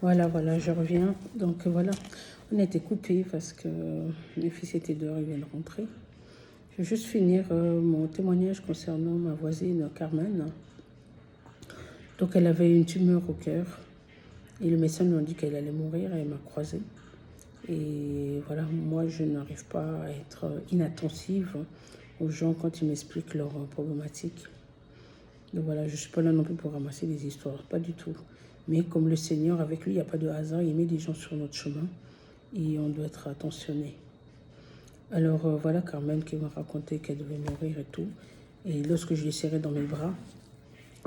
Voilà, je reviens. Donc voilà, on a été coupés parce que mes fils étaient dehors, ils viennent de rentrer. Je vais juste finir mon témoignage concernant ma voisine Carmen. Donc elle avait une tumeur au cœur et le médecin lui a dit qu'elle allait mourir et elle m'a croisée. Et voilà, moi je n'arrive pas à être inattentive aux gens quand ils m'expliquent leurs problématiques. Donc voilà, je ne suis pas là non plus pour ramasser des histoires, pas du tout. Mais comme le Seigneur, avec lui, il n'y a pas de hasard, il met des gens sur notre chemin et on doit être attentionné. Alors voilà Carmen qui m'a raconté qu'elle devait mourir et tout. Et lorsque je l'ai serrée dans mes bras,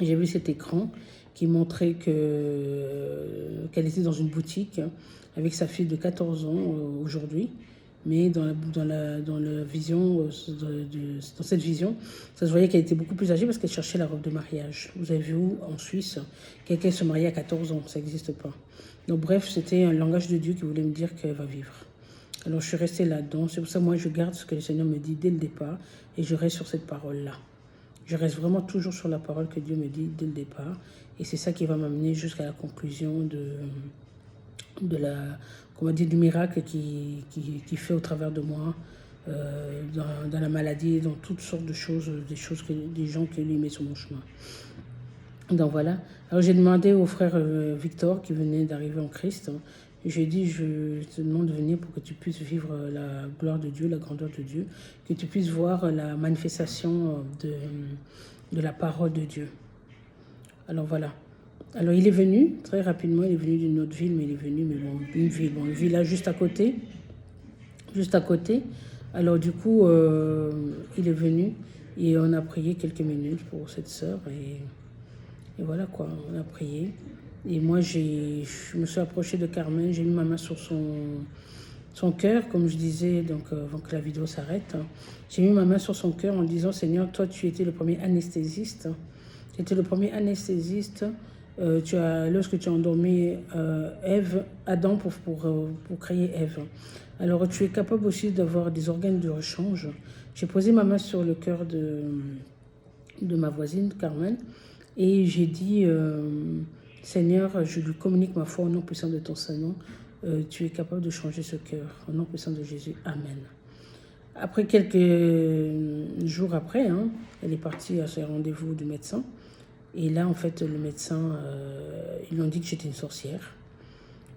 j'ai vu cet écran qui montrait qu'elle était dans une boutique avec sa fille de 14 ans aujourd'hui. Mais dans vision, dans cette vision, ça se voyait qu'elle était beaucoup plus âgée parce qu'elle cherchait la robe de mariage. Vous avez vu où, en Suisse, quelqu'un se mariait à 14 ans, ça n'existe pas. Donc bref, c'était un langage de Dieu qui voulait me dire qu'elle va vivre. Alors je suis restée là-dedans. C'est pour ça que moi je garde ce que le Seigneur me dit dès le départ et je reste sur cette parole-là. Je reste vraiment toujours sur la parole que Dieu me dit dès le départ. Et c'est ça qui va m'amener jusqu'à la conclusion du miracle qui fait au travers de moi, dans la maladie, dans toutes sortes de choses, des gens qui lui mettent sur mon chemin. Donc voilà. Alors j'ai demandé au frère Victor qui venait d'arriver en Christ. J'ai dit, je te demande de venir pour que tu puisses vivre la gloire de Dieu, la grandeur de Dieu, que tu puisses voir la manifestation de la parole de Dieu. Alors voilà. Alors il est venu, très rapidement, il est venu d'une autre ville, mais il est venu, mais bon, une village juste à côté. Juste à côté. Alors du coup, il est venu et on a prié quelques minutes pour cette sœur et voilà quoi, on a prié. Et moi, je me suis approchée de Carmen, j'ai mis ma main sur son cœur, comme je disais, donc avant que la vidéo s'arrête. J'ai mis ma main sur son cœur en disant, Seigneur, toi, tu étais le premier anesthésiste. Tu étais le premier anesthésiste. Lorsque tu as endormi Adam pour créer Ève. Alors, tu es capable aussi d'avoir des organes de rechange. J'ai posé ma main sur le cœur de ma voisine, Carmen, et j'ai dit... Seigneur, je lui communique ma foi au nom puissant de ton Saint-Nom. Tu es capable de changer ce cœur. Au nom puissant de Jésus. Amen. Après quelques jours après, elle est partie à ses rendez-vous du médecin. Et là, en fait, le médecin, ils lui ont dit que j'étais une sorcière.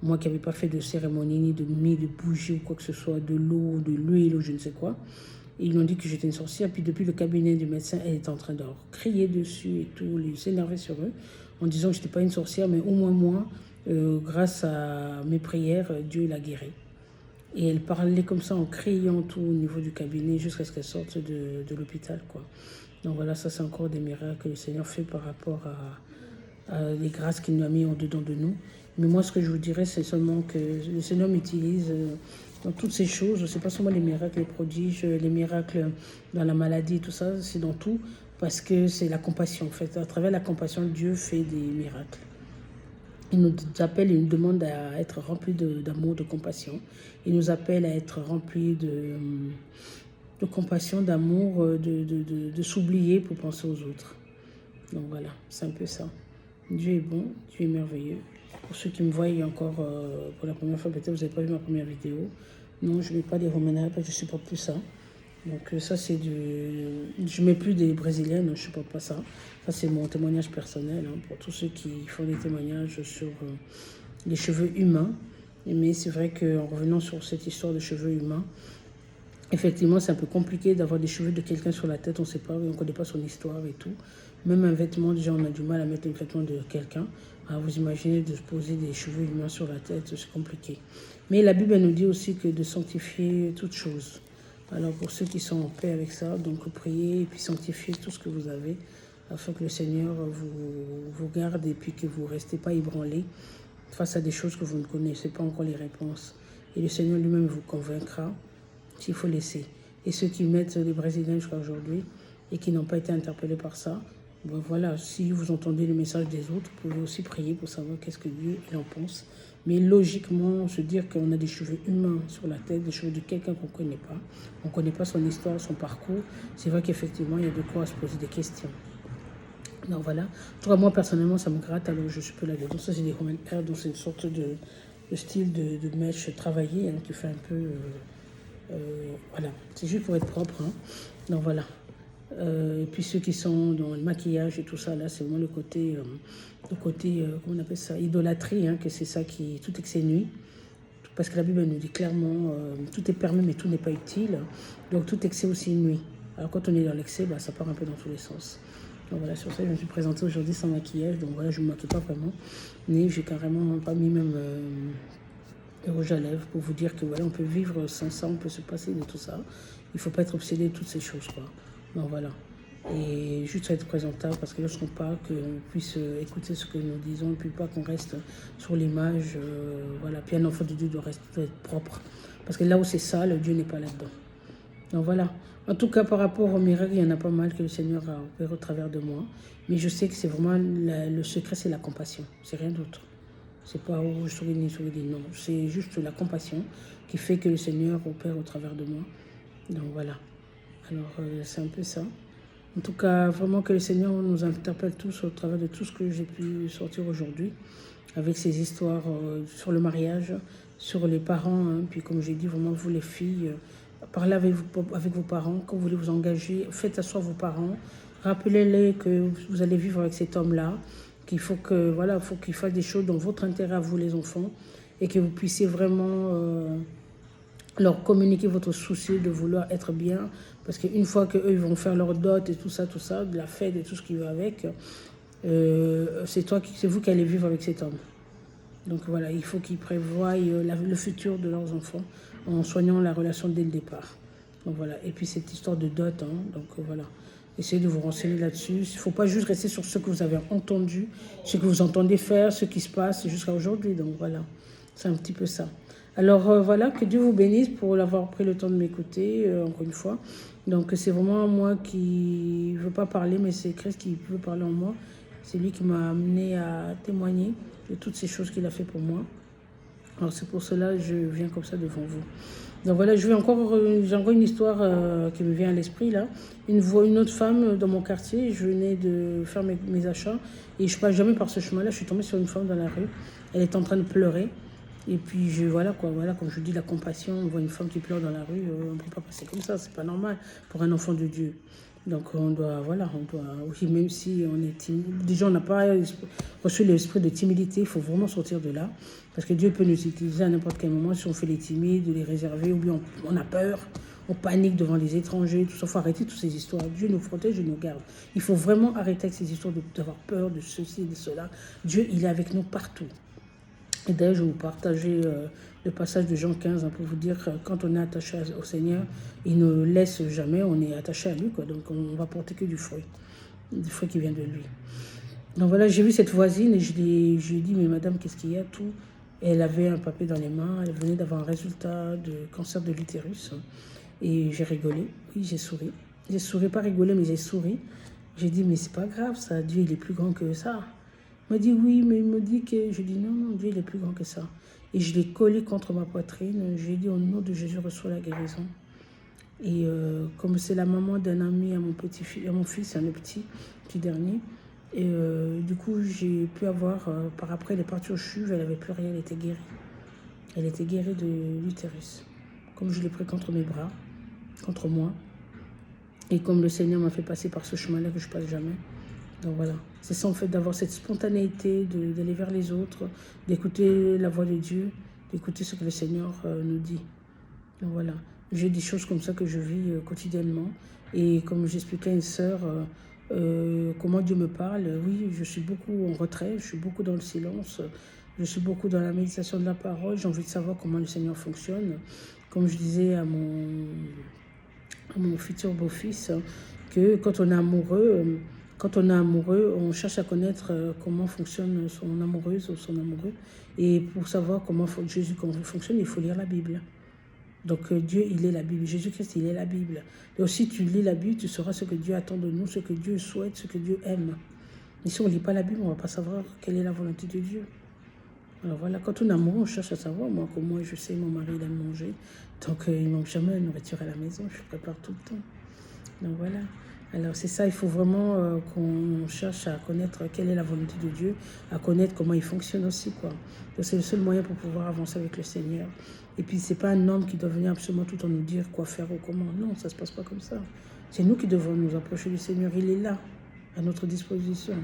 Moi qui n'avais pas fait de cérémonie, ni de bougie ou quoi que ce soit, de l'eau, de l'huile ou je ne sais quoi. Et ils lui ont dit que j'étais une sorcière. Puis depuis le cabinet du médecin, elle était en train de crier dessus et tout, s'énerver sur eux, en disant que je n'étais pas une sorcière, mais au moins moi, grâce à mes prières, Dieu l'a guérie. Et elle parlait comme ça en criant tout au niveau du cabinet jusqu'à ce qu'elle sorte de l'hôpital, quoi. Donc voilà, ça c'est encore des miracles que le Seigneur fait par rapport à les grâces qu'il nous a mis en dedans de nous. Mais moi, ce que je vous dirais, c'est seulement que le Seigneur m'utilise dans toutes ces choses. C'est pas seulement les miracles, les prodiges, les miracles dans la maladie, tout ça, c'est dans tout. Parce que c'est la compassion, en fait. À travers la compassion, Dieu fait des miracles. Il nous appelle et nous demande à être remplis d'amour, de compassion. Il nous appelle à être remplis de compassion, d'amour, de s'oublier pour penser aux autres. Donc voilà, c'est un peu ça. Dieu est bon, Dieu est merveilleux. Pour ceux qui me voient encore pour la première fois, peut-être vous n'avez pas vu ma première vidéo. Non, je ne mets pas des romanades, je ne supporte plus ça. Donc ça c'est je ne mets plus des brésiliennes, je ne supporte pas ça. Ça c'est mon témoignage personnel pour tous ceux qui font des témoignages sur les cheveux humains. Mais c'est vrai qu'en revenant sur cette histoire de cheveux humains, effectivement c'est un peu compliqué d'avoir des cheveux de quelqu'un sur la tête, on ne sait pas, on ne connaît pas son histoire et tout. Même un vêtement, déjà on a du mal à mettre un vêtement de quelqu'un. Alors vous imaginez de se poser des cheveux humains sur la tête, c'est compliqué. Mais la Bible nous dit aussi que de sanctifier toutes choses. Alors pour ceux qui sont en paix avec ça, donc priez et puis sanctifiez tout ce que vous avez afin que le Seigneur vous garde et puis que vous ne restez pas ébranlés face à des choses que vous ne connaissez pas encore les réponses. Et le Seigneur lui-même vous convaincra s'il faut laisser. Et ceux qui mettent les Brésiliens jusqu'à aujourd'hui et qui n'ont pas été interpellés par ça, bon voilà, si vous entendez le message des autres, vous pouvez aussi prier pour savoir qu'est-ce que Dieu il en pense. Mais logiquement, se dire qu'on a des cheveux humains sur la tête, des cheveux de quelqu'un qu'on ne connaît pas, on ne connaît pas son histoire, son parcours, c'est vrai qu'effectivement, il y a de quoi se poser des questions. Donc voilà. En tout cas, moi, personnellement, ça me gratte, alors je suis peu là-dedans. Ça, c'est des Roman Hair, donc c'est une sorte de style de mèche travaillée, hein, qui fait un peu... voilà. C'est juste pour être propre, hein. Donc voilà. Et puis ceux qui sont dans le maquillage et tout ça, là, c'est vraiment le côté comment on appelle ça, idolâtrie, hein, que c'est ça qui... Tout excès nuit. Parce que la Bible nous dit clairement, tout est permis, mais tout n'est pas utile. Donc tout excès aussi nuit. Alors quand on est dans l'excès, bah, ça part un peu dans tous les sens. Donc voilà, sur ça, je me suis présentée aujourd'hui sans maquillage. Donc voilà, je ne me maquille pas vraiment. Mais j'ai carrément pas mis même le rouge à lèvres pour vous dire que voilà, on peut vivre sans ça, on peut se passer de tout ça. Il ne faut pas être obsédé de toutes ces choses, quoi. Donc voilà. Et juste être présentable, parce que lorsqu'on parle, qu'on puisse écouter ce que nous disons, et puis pas qu'on reste sur l'image. Voilà. Puis un enfant de Dieu doit être propre. Parce que là où c'est sale, Dieu n'est pas là-dedans. Donc voilà. En tout cas, par rapport au miracle, il y en a pas mal que le Seigneur a opéré au travers de moi. Mais je sais que c'est vraiment le secret, c'est la compassion. C'est rien d'autre. C'est pas oh, je souris ni non. C'est juste la compassion qui fait que le Seigneur opère au travers de moi. Donc voilà. Alors c'est un peu ça. En tout cas, vraiment que le Seigneur nous interpelle tous au travers de tout ce que j'ai pu sortir aujourd'hui, avec ces histoires sur le mariage, sur les parents, hein. Puis comme j'ai dit, vraiment vous les filles, parlez avec vos parents, quand vous voulez vous engager, faites asseoir vos parents, rappelez-les que vous allez vivre avec cet homme-là, qu'il faut que voilà, faut qu'il fasse des choses dans votre intérêt à vous les enfants, et que vous puissiez vraiment leur communiquer votre souci de vouloir être bien, parce qu'une fois qu'eux ils vont faire leur dot et tout ça, de la fête et tout ce qui va avec, c'est vous qui allez vivre avec cet homme. Donc voilà, il faut qu'ils prévoient le futur de leurs enfants en soignant la relation dès le départ. Donc voilà, et puis cette histoire de dot, hein, donc voilà. Essayez de vous renseigner là-dessus. Il ne faut pas juste rester sur ce que vous avez entendu, ce que vous entendez faire, ce qui se passe jusqu'à aujourd'hui. Donc voilà, c'est un petit peu ça. Alors voilà, que Dieu vous bénisse pour avoir pris le temps de m'écouter, encore une fois. Donc c'est vraiment moi qui ne veux pas parler, mais c'est Christ qui veut parler en moi. C'est lui qui m'a amené à témoigner de toutes ces choses qu'il a fait pour moi. Alors c'est pour cela que je viens comme ça devant vous. Donc voilà, j'ai encore une histoire qui me vient à l'esprit là. Une autre femme dans mon quartier, je venais de faire mes achats et je passe jamais par ce chemin-là. Je suis tombée sur une femme dans la rue. Elle est en train de pleurer. Et puis voilà comme je dis, la compassion, on voit une femme qui pleure dans la rue, on ne peut pas passer comme ça, c'est pas normal pour un enfant de Dieu. Donc on doit, aussi, même si on est timide, déjà on n'a pas reçu l'esprit de timidité, il faut vraiment sortir de là, parce que Dieu peut nous utiliser à n'importe quel moment si on fait les timides, les réservés, ou bien on a peur, on panique devant les étrangers, tout ça. Il faut arrêter toutes ces histoires. Dieu nous protège, Dieu nous garde. Il faut vraiment arrêter avec ces histoires d'avoir peur de ceci et de cela. Dieu, il est avec nous partout. Et d'ailleurs, je vais vous partager le passage de Jean 15 hein, pour vous dire que quand on est attaché au Seigneur, il ne laisse jamais, on est attaché à lui, quoi. Donc on va porter que du fruit qui vient de lui. Donc voilà, j'ai vu cette voisine et je lui ai dit, mais madame, qu'est-ce qu'il y a tout? Et elle avait un papier dans les mains, elle venait d'avoir un résultat de cancer de l'utérus. Et j'ai rigolé, oui, j'ai souri. J'ai souri, pas rigolé, mais j'ai souri. J'ai dit, mais c'est pas grave, ça, Dieu, il est plus grand que ça. Il m'a dit oui, mais il me dit que... Je dis non, Dieu il est plus grand que ça. Et je l'ai collé contre ma poitrine. Je lui ai dit au nom de Jésus, reçois la guérison. Et comme c'est la maman d'un ami à mon fils, le petit dernier, et du coup j'ai pu avoir, par après elle est partie au CHUV, elle n'avait plus rien, elle était guérie. Elle était guérie de l'utérus. Comme je l'ai pris contre mes bras, contre moi. Et comme le Seigneur m'a fait passer par ce chemin-là que je passe jamais. Donc voilà, c'est ça en fait, d'avoir cette spontanéité, d'aller vers les autres, d'écouter la voix de Dieu, d'écouter ce que le Seigneur nous dit. Donc voilà, j'ai des choses comme ça que je vis quotidiennement. Et comme j'expliquais à une sœur, comment Dieu me parle, oui, je suis beaucoup en retrait, je suis beaucoup dans le silence, je suis beaucoup dans la méditation de la parole, j'ai envie de savoir comment le Seigneur fonctionne. Comme je disais à mon futur beau-fils, que quand on est amoureux, on cherche à connaître comment fonctionne son amoureuse ou son amoureux. Et pour savoir comment Jésus fonctionne, il faut lire la Bible. Donc Dieu, il est la Bible. Jésus-Christ, il est la Bible. Donc si tu lis la Bible, tu sauras ce que Dieu attend de nous, ce que Dieu souhaite, ce que Dieu aime. Mais si on ne lit pas la Bible, on ne va pas savoir quelle est la volonté de Dieu. Alors voilà, quand on est amoureux, on cherche à savoir. Moi, comme moi, je sais, mon mari, il aime manger. Donc il ne manque jamais de nourriture à la maison. Je prépare tout le temps. Donc voilà. Alors c'est ça, il faut vraiment qu'on cherche à connaître quelle est la volonté de Dieu, à connaître comment il fonctionne aussi, quoi. Donc c'est le seul moyen pour pouvoir avancer avec le Seigneur. Et puis c'est pas un homme qui doit venir absolument tout en nous dire quoi faire ou comment. Non, ça se passe pas comme ça. C'est nous qui devons nous approcher du Seigneur. Il est là, à notre disposition.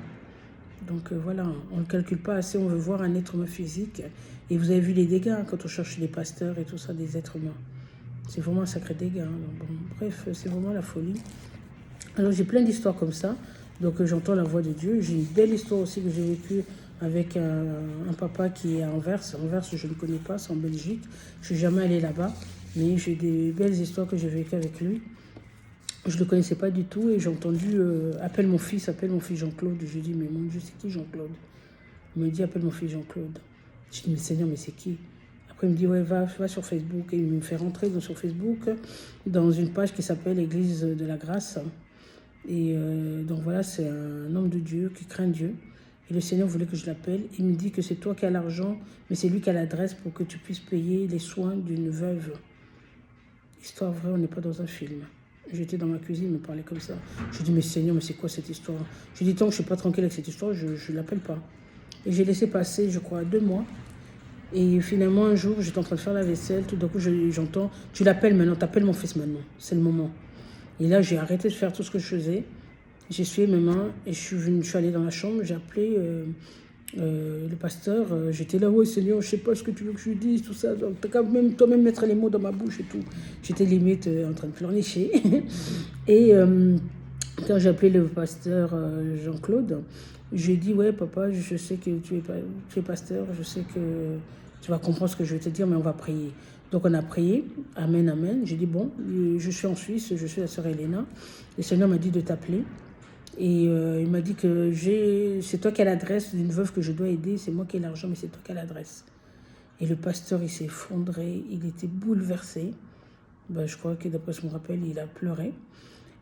Donc voilà, on ne calcule pas assez, on veut voir un être humain physique. Et vous avez vu les dégâts hein, quand on cherche des pasteurs et tout ça, des êtres humains. C'est vraiment un sacré dégât. Hein. Donc, bon, bref, c'est vraiment la folie. Alors j'ai plein d'histoires comme ça. Donc j'entends la voix de Dieu. J'ai une belle histoire aussi que j'ai vécue avec un papa qui est à Anvers. Anvers, je ne connais pas, c'est en Belgique. Je ne suis jamais allée là-bas. Mais j'ai des belles histoires que j'ai vécues avec lui. Je ne le connaissais pas du tout et j'ai entendu appelle mon fils Jean-Claude. J'ai dit, mais mon Dieu, c'est qui Jean-Claude? Il me dit, appelle mon fils Jean-Claude. Je dis, mais Seigneur, mais c'est qui? Après, il me dit, ouais, va sur Facebook. Et il me fait rentrer sur Facebook dans une page qui s'appelle Église de la Grâce. Et donc voilà, c'est un homme de Dieu qui craint Dieu. Et le Seigneur voulait que je l'appelle. Il me dit que c'est toi qui as l'argent, mais c'est lui qui a l'adresse pour que tu puisses payer les soins d'une veuve. Histoire vraie, on n'est pas dans un film. J'étais dans ma cuisine, il me parlait comme ça. Je dis, mais Seigneur, mais c'est quoi cette histoire? Je dis, tant que je ne suis pas tranquille avec cette histoire, je ne l'appelle pas. Et j'ai laissé passer, je crois, 2 mois. Et finalement, un jour, j'étais en train de faire la vaisselle. Tout d'un coup, j'entends, tu l'appelles maintenant, t'appelles mon fils maintenant. C'est le moment. Et là, j'ai arrêté de faire tout ce que je faisais. J'ai essuyé mes mains et je suis allée dans la chambre. J'ai appelé le pasteur. J'étais là, ouais, Seigneur, je ne sais pas ce que tu veux que je lui dise, tout ça. Donc, t'as qu'à même toi-même mettre les mots dans ma bouche et tout. J'étais limite en train de pleurnicher. Et quand j'ai appelé le pasteur Jean-Claude, je lui ai dit, ouais, papa, je sais que tu es pasteur, je sais que tu vas comprendre ce que je vais te dire, mais on va prier. Donc on a prié, amen, amen. J'ai dit, bon, je suis en Suisse, je suis la sœur Elena. Le Seigneur m'a dit de t'appeler. Et il m'a dit que c'est toi qui as l'adresse d'une veuve que je dois aider, c'est moi qui ai l'argent, mais c'est toi qui as l'adresse. Et le pasteur, il s'est effondré, il était bouleversé. Ben, je crois que d'après ce que je me rappelle, il a pleuré.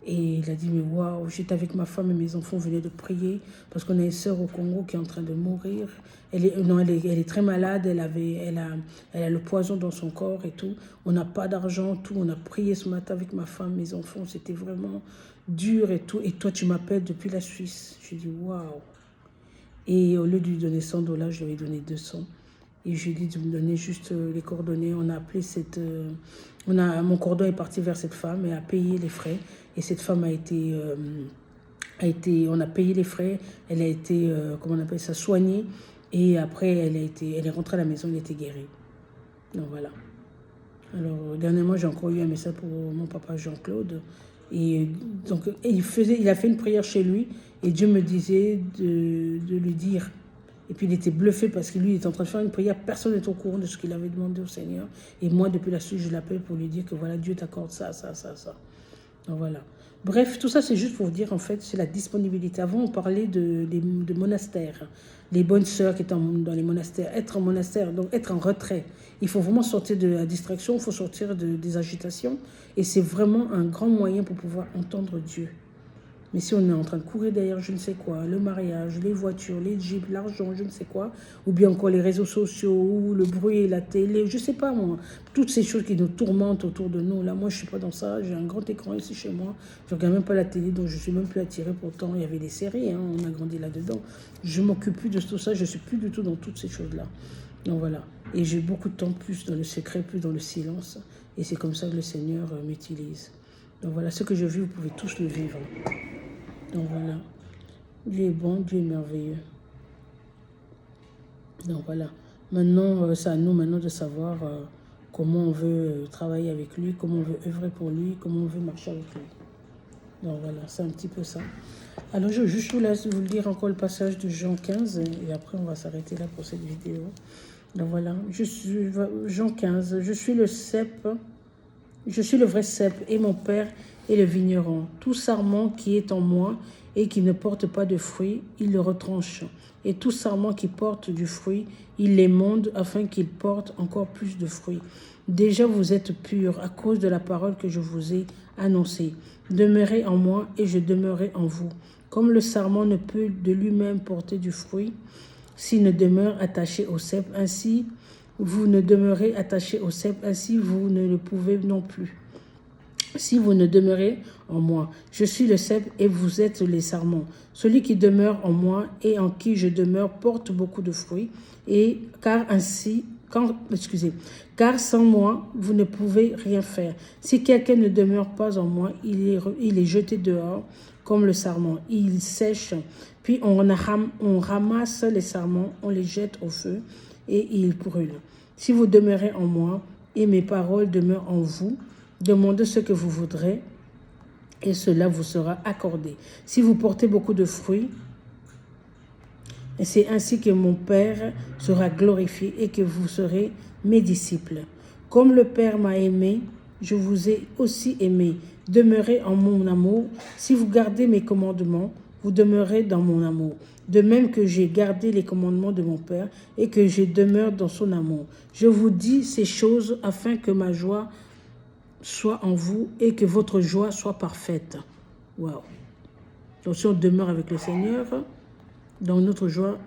Et il a dit, mais waouh, j'étais avec ma femme et mes enfants venaient de prier parce qu'on a une sœur au Congo qui est en train de mourir. Elle est très malade, elle a le poison dans son corps et tout. On n'a pas d'argent, tout. On a prié ce matin avec ma femme, mes enfants. C'était vraiment dur et tout. Et toi, tu m'appelles depuis la Suisse. Je dis, waouh. Et au lieu de lui donner $100, je lui ai donné 200. Et je lui ai dit de me donner juste les coordonnées. On a appelé mon cordon est parti vers cette femme et a payé les frais. Et cette femme on a payé les frais. Elle a été, comment on appelle ça, soignée. Et après, elle est rentrée à la maison, elle était guérie. Donc voilà. Alors, dernièrement, j'ai encore eu un message pour mon papa Jean-Claude. Et donc, il a fait une prière chez lui. Et Dieu me disait de lui dire. Et puis il était bluffé parce que lui, il était en train de faire une prière. Personne n'est au courant de ce qu'il avait demandé au Seigneur. Et moi, depuis la suite, je l'appelle pour lui dire que voilà, Dieu t'accorde ça, ça, ça, ça. Donc voilà. Bref, tout ça, c'est juste pour vous dire, en fait, c'est la disponibilité. Avant, on parlait de monastères. Les bonnes sœurs qui étaient dans les monastères. Être en monastère, donc être en retrait. Il faut vraiment sortir de la distraction, il faut sortir des agitations. Et c'est vraiment un grand moyen pour pouvoir entendre Dieu. Mais si on est en train de courir derrière je ne sais quoi, le mariage, les voitures, les jeeps, l'argent, je ne sais quoi, ou bien encore les réseaux sociaux, ou le bruit, la télé, je ne sais pas moi, toutes ces choses qui nous tourmentent autour de nous. Là, moi, je ne suis pas dans ça. J'ai un grand écran ici chez moi. Je ne regarde même pas la télé, donc je ne suis même plus attirée. Pourtant, il y avait des séries, hein, on a grandi là-dedans. Je ne m'occupe plus de tout ça. Je ne suis plus du tout dans toutes ces choses-là. Donc voilà. Et j'ai beaucoup de temps plus dans le secret, plus dans le silence. Et c'est comme ça que le Seigneur m'utilise. Donc voilà, ce que je vis, vous pouvez tous le vivre. Donc voilà, Dieu est bon, Dieu est merveilleux. Donc voilà, maintenant, c'est à nous maintenant de savoir comment on veut travailler avec lui, comment on veut œuvrer pour lui, comment on veut marcher avec lui. Donc voilà, c'est un petit peu ça. Alors je vous laisse vous lire encore le passage de Jean 15 et après on va s'arrêter là pour cette vidéo. Donc voilà, Jean 15, je suis le cep. Je suis le vrai cep et mon père est le vigneron. Tout sarment qui est en moi et qui ne porte pas de fruits, il le retranche. Et tout sarment qui porte du fruit, il l'émonde afin qu'il porte encore plus de fruits. Déjà vous êtes purs à cause de la parole que je vous ai annoncée. Demeurez en moi et je demeurerai en vous. Comme le sarment ne peut de lui-même porter du fruit, s'il ne demeure attaché au cep, ainsi vous ne demeurez attaché au cep, ainsi vous ne le pouvez non plus. si vous ne demeurez en moi. Je suis le cep et vous êtes les sarments. Celui qui demeure en moi et en qui je demeure porte beaucoup de fruits, et car sans moi, vous ne pouvez rien faire. Si quelqu'un ne demeure pas en moi, il est jeté dehors comme le sarment. Il sèche, puis on ramasse les sarments, on les jette au feu et ils brûlent. Si vous demeurez en moi et mes paroles demeurent en vous, demandez ce que vous voudrez et cela vous sera accordé. Si vous portez beaucoup de fruits, c'est ainsi que mon Père sera glorifié et que vous serez mes disciples. Comme le Père m'a aimé, je vous ai aussi aimé. Demeurez en mon amour. Si vous gardez mes commandements, vous demeurez dans mon amour. De même que j'ai gardé les commandements de mon Père et que je demeure dans son amour. Je vous dis ces choses afin que ma joie soit en vous et que votre joie soit parfaite. Waouh! Donc si on demeure avec le Seigneur, donc notre joie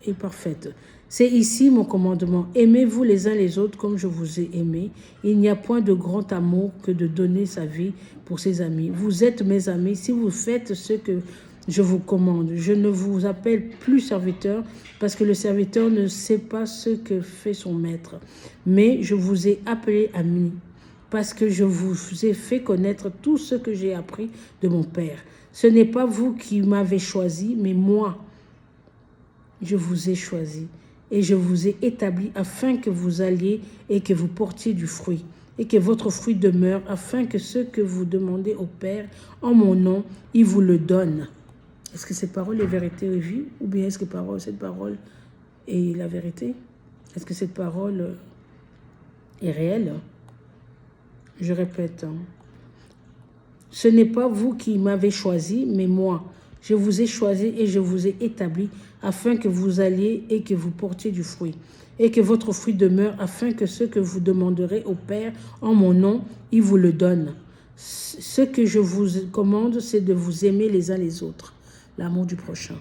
est parfaite. C'est ici mon commandement. Aimez-vous les uns les autres comme je vous ai aimé. Il n'y a point de grand amour que de donner sa vie pour ses amis. Vous êtes mes amis si vous faites ce que je vous commande. Je ne vous appelle plus serviteur parce que le serviteur ne sait pas ce que fait son maître. Mais je vous ai appelé amis parce que je vous ai fait connaître tout ce que j'ai appris de mon Père. Ce n'est pas vous qui m'avez choisi, mais moi, je vous ai choisi et je vous ai établi afin que vous alliez et que vous portiez du fruit et que votre fruit demeure afin que ce que vous demandez au Père en mon nom, il vous le donne. Est-ce que cette parole est vérité et vie ou bien est-ce que cette parole est la vérité? Est-ce que cette parole est réelle? Je répète, ce n'est pas vous qui m'avez choisi, mais moi. Je vous ai choisi et je vous ai établi afin que vous alliez et que vous portiez du fruit et que votre fruit demeure afin que ce que vous demanderez au Père en mon nom, il vous le donne. Ce que je vous commande, c'est de vous aimer les uns les autres. L'amour du prochain.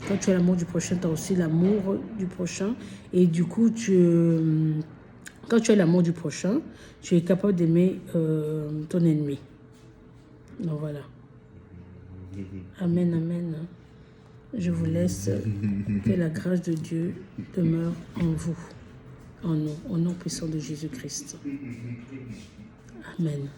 Quand tu as l'amour du prochain, tu as aussi l'amour du prochain. Et du coup, quand tu as l'amour du prochain, tu es capable d'aimer ton ennemi. Donc voilà. Amen, amen. Je vous laisse. Que la grâce de Dieu demeure en vous, en nous, au nom puissant de Jésus-Christ. Amen.